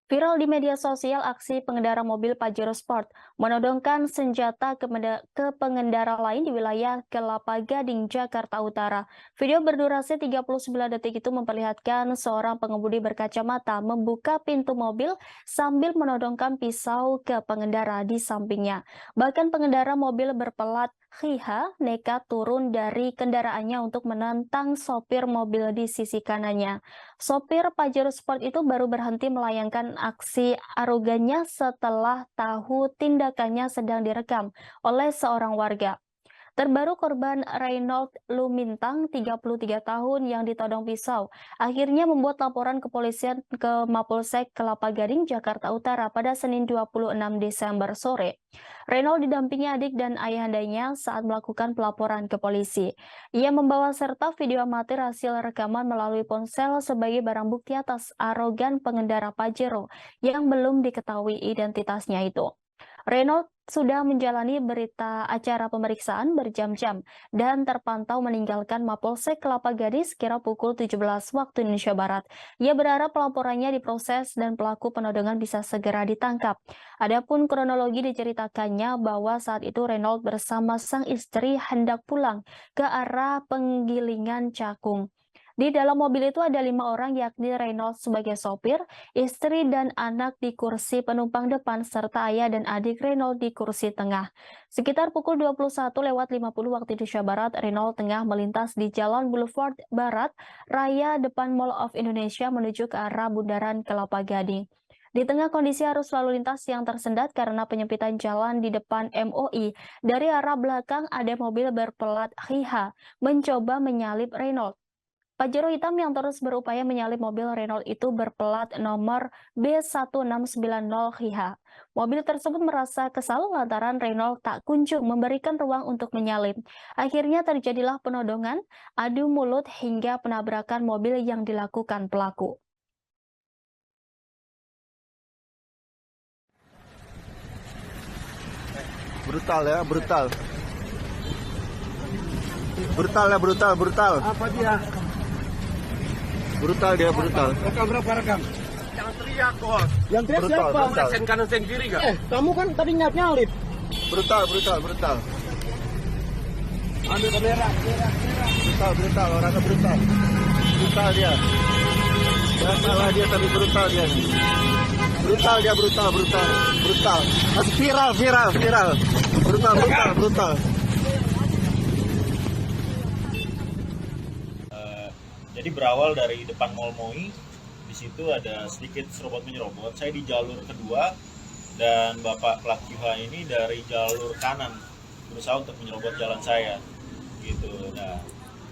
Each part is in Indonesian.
Viral di media sosial aksi pengendara mobil Pajero Sport menodongkan senjata ke pengendara lain di wilayah Kelapa Gading, Jakarta Utara. Video berdurasi 39 detik itu memperlihatkan seorang pengemudi berkacamata membuka pintu mobil sambil menodongkan pisau ke pengendara di sampingnya. Bahkan pengendara mobil berpelat Hiha nekat turun dari kendaraannya untuk menantang sopir mobil di sisi kanannya. Sopir Pajero Sport itu baru berhenti melayangkan aksi arogannya setelah tahu tindakannya sedang direkam oleh seorang warga. Terbaru korban Reynold Lumintang, 33 tahun yang ditodong pisau, akhirnya membuat laporan kepolisian ke Mapolsek Kelapa Gading, Jakarta Utara pada Senin 26 Desember sore. Reynold didampingi adik dan ayahandanya saat melakukan pelaporan ke polisi. Ia membawa serta video amatir hasil rekaman melalui ponsel sebagai barang bukti atas arogan pengendara Pajero yang belum diketahui identitasnya itu. Renault sudah menjalani berita acara pemeriksaan berjam-jam dan terpantau meninggalkan Mapolsek Kelapa Gading sekira pukul 17 waktu Indonesia Barat. Ia berharap pelaporannya diproses dan pelaku penodongan bisa segera ditangkap. Adapun kronologi diceritakannya bahwa saat itu Renault bersama sang istri hendak pulang ke arah Penggilingan Cakung. Di dalam mobil itu ada 5 orang, yakni Reynolds sebagai sopir, istri dan anak di kursi penumpang depan, serta ayah dan adik Reynolds di kursi tengah. Sekitar pukul 21.50 waktu Indonesia Barat, Reynolds tengah melintas di Jalan Boulevard Barat, Raya depan Mall of Indonesia menuju ke arah Bundaran Kelapa Gading. Di tengah kondisi arus lalu lintas yang tersendat karena penyempitan jalan di depan MOI, dari arah belakang ada mobil berplat HIH mencoba menyalip Reynolds. Pajero hitam yang terus berupaya menyalip mobil Renault itu berplat nomor B1690 HIH. Mobil tersebut merasa kesal lantaran Renault tak kunjung memberikan ruang untuk menyalip. Akhirnya terjadilah penodongan, adu mulut hingga penabrakan mobil yang dilakukan pelaku. Brutal ya, brutal. Brutal ya, brutal, brutal. Apa dia? Brutal dia, brutal. Rekam berapa rekam? Jangan teriak, bos. Yang teriak Brutal, siapa? brutal. Sen kanan sen kiri gak? Kamu kan tadi nyalip. Brutal, brutal, brutal. Ambil kamera. Brutal, brutal, orangnya brutal. Brutal dia. Jangan salah dia, tapi brutal dia. Brutal dia, brutal, brutal, brutal. Masih viral, viral, viral. Brutal, brutal, brutal. Jadi berawal dari depan Mall Moi, di situ ada sedikit serobot menyerobot. Saya di jalur kedua dan Bapak plat QH ini dari jalur kanan berusaha untuk menyerobot jalan saya, gitu. Nah,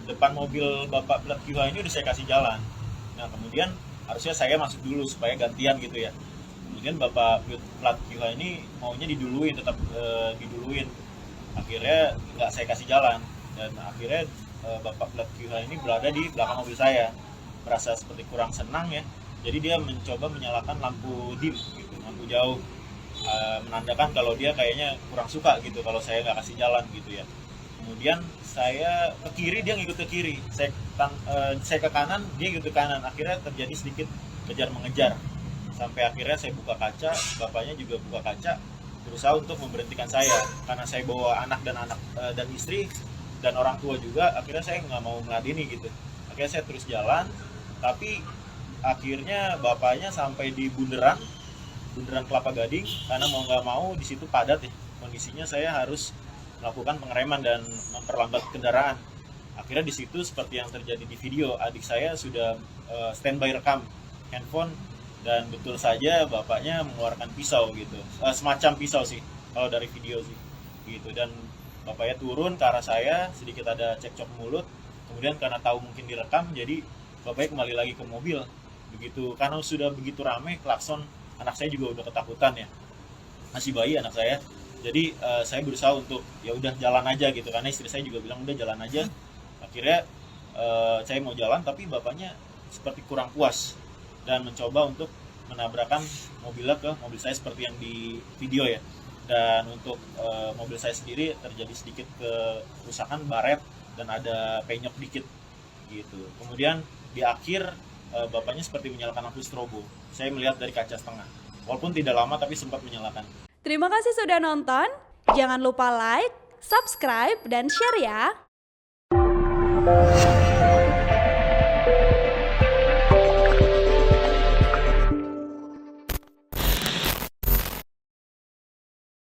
depan mobil Bapak plat QH ini udah saya kasih jalan. Nah, kemudian harusnya saya masuk dulu supaya gantian gitu ya. Kemudian Bapak plat QH ini maunya diduluin, tetap diduluin. Akhirnya nggak saya kasih jalan dan akhirnya Bapak plat QH ini berada di belakang mobil saya, merasa seperti kurang senang ya, jadi dia mencoba menyalakan lampu dim gitu, lampu jauh, menandakan kalau dia kayaknya kurang suka gitu kalau saya nggak kasih jalan gitu ya. Kemudian saya ke kiri, dia ngikut ke kiri, saya ke kanan, dia ngikut ke kanan. Akhirnya terjadi sedikit kejar mengejar sampai akhirnya saya buka kaca, bapaknya juga buka kaca berusaha untuk memberhentikan saya karena saya bawa anak dan istri dan orang tua juga. Akhirnya saya nggak mau meladeni gitu, akhirnya saya terus jalan, tapi akhirnya bapaknya sampai di bundaran Kelapa Gading karena mau nggak mau di situ padat ya kondisinya, saya harus melakukan pengereman dan memperlambat kendaraan. Akhirnya di situ seperti yang terjadi di video, adik saya sudah standby rekam handphone dan betul saja bapaknya mengeluarkan pisau gitu, semacam pisau sih kalau dari video sih gitu. Dan bapaknya turun ke arah saya, sedikit ada cekcok mulut. Kemudian karena tahu mungkin direkam, jadi bapaknya kembali lagi ke mobil. Begitu, karena sudah begitu ramai, klakson, anak saya juga udah ketakutan ya. Masih bayi anak saya. Jadi saya berusaha untuk ya udah jalan aja gitu, karena istri saya juga bilang udah jalan aja. Akhirnya saya mau jalan, tapi bapaknya seperti kurang puas dan mencoba untuk menabrakkan mobilnya ke mobil saya seperti yang di video ya. Dan untuk mobil saya sendiri terjadi sedikit kerusakan baret dan ada penyok dikit gitu. Kemudian di akhir bapaknya seperti menyalakan lampu strobo saya melihat dari kaca setengah. Walaupun tidak lama tapi sempat menyalakan. Terima kasih sudah nonton. Jangan lupa like, subscribe, dan share ya.